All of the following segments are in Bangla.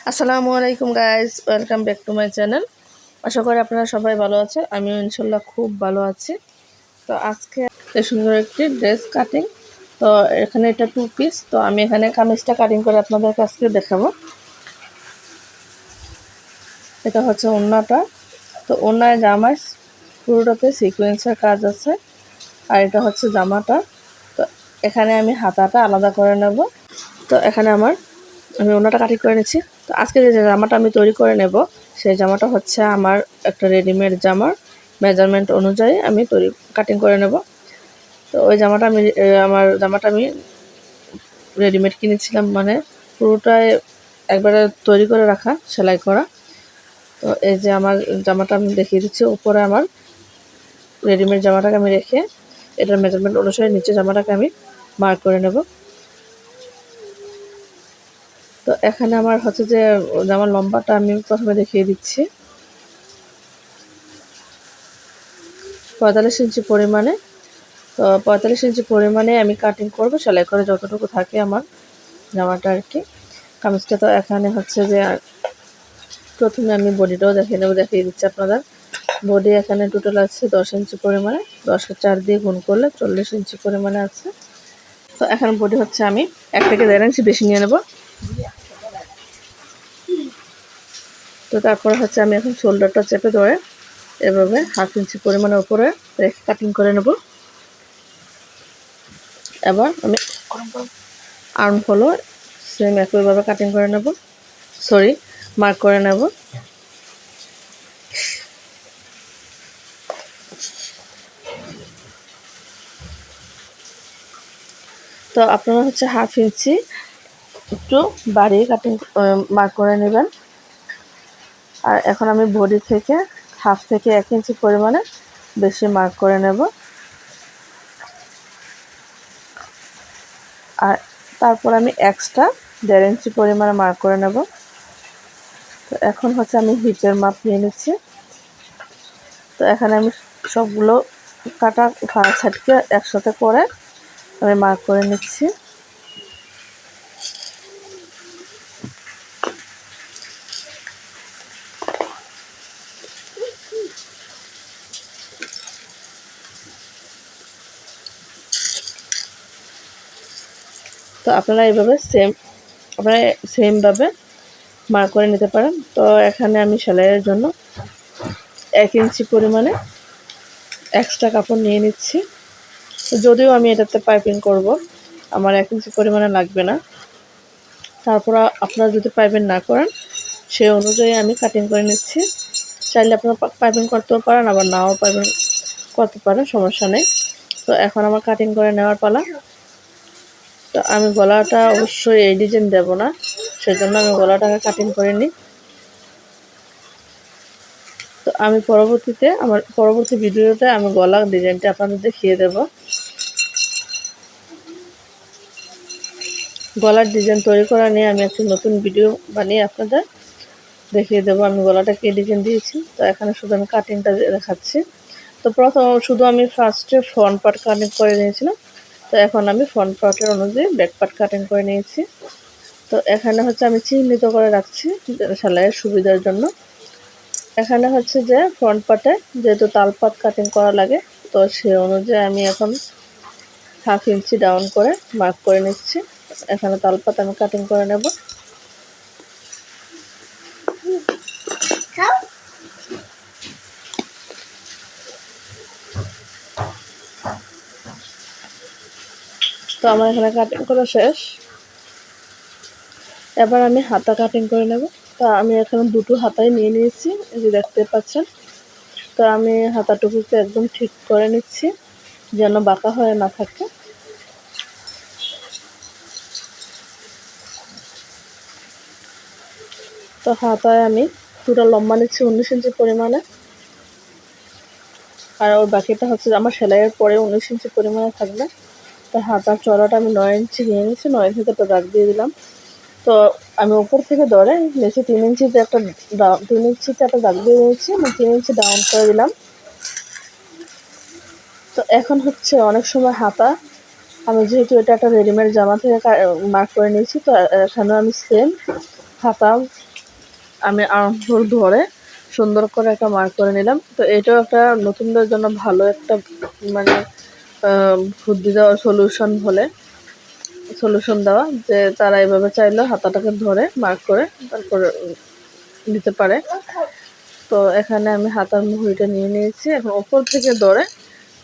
আসসালামু আলাইকুম guys, welcome back to my channel. আশা করি আপনারা সবাই ভালো আছেন। আমিও ইনশাল্লাহ খুব ভালো আছি। তো আজকে এই সুন্দর একটি ড্রেস কাটিং। তো এখানে এটা 2 পিস। তো আমি এখানে কামিজটা কাটিং করে আপনাদের কাছে দেখাবো। এটা হচ্ছে ওড়নাটা। তো ওড়নায় জামায় পুরোটাতে সিকোয়েন্সের কাজ আছে। আর এটা হচ্ছে জামাটা। তো এখানে আমি হাতাটা আলাদা করে নেব। তো এখানে আমি ওড়নাটা কাটিং করে নিচ্ছি। তো আজকে যে জামাটা আমি তৈরি করে নেব, সেই জামাটা হচ্ছে আমার একটা রেডিমেড জামার মেজারমেন্ট অনুযায়ী আমি কাটিং করে নেব। তো ওই জামাটা আমার জামাটা আমি রেডিমেড কিনেছিলাম, মানে পুরোটাই একবারে তৈরি করে রাখা, সেলাই করা। তো এই যে আমার জামাটা আমি দেখিয়ে দিচ্ছি। উপরে আমার রেডিমেড জামাটাকে আমি রেখে এটার মেজারমেন্ট অনুসারে নিচে জামাটাকে আমি মার্ক করে নেব। তো এখানে আমার হচ্ছে যে জামার লম্বাটা আমি প্রথমে দেখিয়ে দিচ্ছি 45 ইঞ্চি পরিমাণে। তো 45 ইঞ্চি পরিমাণে আমি কাটিং করব, সেলাই করে যতটুকু থাকে আমার জামাটা আর কি, কামিজটা। তো এখানে হচ্ছে যে প্রথমে আমি বডিটাও দেখিয়ে দিচ্ছি আপনাদের। বডি এখানে টোটাল আছে 10 ইঞ্চি পরিমাণে, 10-এর 4 দিয়ে গুণ করলে 40 ইঞ্চি পরিমাণে আছে। তো এখন বডি হচ্ছে আমি 1 থেকে 1.5 ইঞ্চি বেশি নিয়ে নেব। তো তারপরে হচ্ছে আমি এখন শোল্ডারটা চেপে ধরে এভাবে 1/2 ইঞ্চি পরিমাণে উপরে রেখে কাটিং করে নেব। এবার আমি আর্মহোলও সেম একইভাবে কাটিং করে নেব, মার্ক করে নেব। তো আপনারা হচ্ছে 1/2 ইঞ্চি একটু বাড়িয়ে কাটিং মার্ক করে নেবেন। আর এখন আমি বডি থেকে 1/2 থেকে 1 ইঞ্চি পরিমাণে বেশি মার্ক করে নেব। আর তারপর আমি এক্সট্রা 1.5 ইঞ্চি পরিমাণে মার্ক করে নেব। তো এখন হচ্ছে আমি হিপের মাপ নিয়ে নিচ্ছি। তো এখানে আমি সবগুলো কাটা সাইডকে একসাথে করে আমি মার্ক করে নিচ্ছি। তো আপনারা এইভাবে সেমভাবে মার্ক করে নিতে পারেন। তো এখানে আমি সেলাইয়ের জন্য 1 ইঞ্চি পরিমাণে এক্সট্রা কাপড় নিয়ে নিচ্ছি। যদিও আমি এটাতে পাইপিং করব, আমার 1 ইঞ্চি পরিমাণে লাগবে না। তারপর আপনারা যদি পাইপিং না করেন, সেই অনুযায়ী আমি কাটিং করে নিচ্ছি। চাইলে আপনারা পাইপিং করতেও পারেন, আবার নাও পাইপিং করতে পারেন, সমস্যা নেই। তো এখন আমার কাটিং করে নেওয়ার পালা। তো আমি গলাটা অবশ্যই এই ডিজাইন দেব না, সেজন্য আমি গলাটাকে কাটিং করে নিই। তো আমি আমার পরবর্তী ভিডিওতে আমি গলার ডিজাইনটা আপনাদের দেখিয়ে দেব। গলার ডিজাইন তৈরি করা নিয়ে আমি একটি নতুন ভিডিও বানিয়ে আপনাদের দেখিয়ে দেবো আমি গলাটা কি ডিজাইন দিয়েছি। তো এখানে শুধু আমি কাটিংটা দেখাচ্ছি। তো শুধু আমি ফার্স্টে ফ্রন্ট পার্ট কাটিং করে নিয়েছিলাম। তো এখন আমি ফ্রন্ট পার্টের অনুযায়ী ব্যাক পার্ট কাটিং করে নিয়েছি। তো এখানে হচ্ছে আমি চিহ্নিত করে রাখছি সেলাইয়ের সুবিধার জন্য। এখানে হচ্ছে যে ফ্রন্ট পার্টে যেহেতু তালপাত কাটিং করা লাগে, তো সেই অনুযায়ী আমি এখন 1/2 ইঞ্চি ডাউন করে মার্ক করে নিচ্ছি। এখানে তালপাত আমি কাটিং করে নেব। তো আমার এখানে কাটিং করা শেষ। এবার আমি হাতা কাটিং করে নেব। তো আমি এখানে দুটো হাতাই নিয়ে নিয়েছি, এই যে দেখতে পাচ্ছেন। তো আমি হাতাটুকুকে একদম ঠিক করে নিচ্ছি যেন বাঁকা হয়ে না থাকে। তো হাতায় আমি পুরো লম্বা নিচ্ছি 19 ইঞ্চি পরিমাণে। আর ওর বাকিটা হচ্ছে আমার সেলাইয়ের পরে 19 ইঞ্চি পরিমাণে থাকবে। তো হাতার চড়াটা আমি 9 ইঞ্চি নিয়ে নিচ্ছি, 9 ইঞ্চিতে একটা দাগ দিয়ে দিলাম। তো আমি উপর থেকে ধরে নিচে 3 ইঞ্চিতে একটা দাগ দিয়ে নিয়েছি, আমি 3 ইঞ্চি ডাউন করে দিলাম। তো এখন হচ্ছে অনেক সময় হাতা, আমি যেহেতু এটা একটা রেডিমেড জামা থেকে মার্ক করে নিয়েছি, তো এখানে আমি সেম হাতা আমি আর্মহোল ধরে সুন্দর করে একটা মার্ক করে নিলাম। তো এটাও একটা নতুনদের জন্য ভালো একটা মানে বুদ্ধি দেওয়ার সলিউশন দেওয়া, যে তারা এভাবে চাইলেও হাতাটাকে ধরে মার্ক করে তারপরে দিতে পারে। তো এখানে আমি হাতার মুহুরিটা নিয়ে নিয়েছি, এখন ওপর থেকে ধরে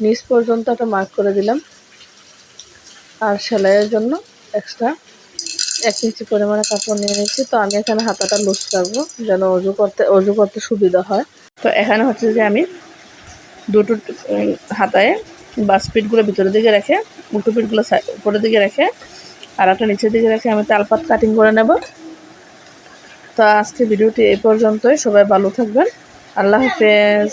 নিচ পর্যন্ত একটা মার্ক করে দিলাম। আর সেলাইয়ের জন্য এক্সট্রা 1 ইঞ্চি পরিমাণে কাপড় নিয়ে নিয়েছি। তো আমি এখানে হাতাটা লুজ রাখবো যেন অজু করতে সুবিধা হয়। তো এখানে হচ্ছে যে আমি দুটো হাতায় বাস পিঠগুলো ভিতরের দিকে রেখে উল্টো পিঠগুলো উপরের দিকে রেখে আর একটা নিচের দিকে রেখে আমি তালপাত কাটিং করে নেব। তো আজকে ভিডিওটি এই পর্যন্তই। সবাই ভালো থাকবেন। আল্লাহ হাফেজ।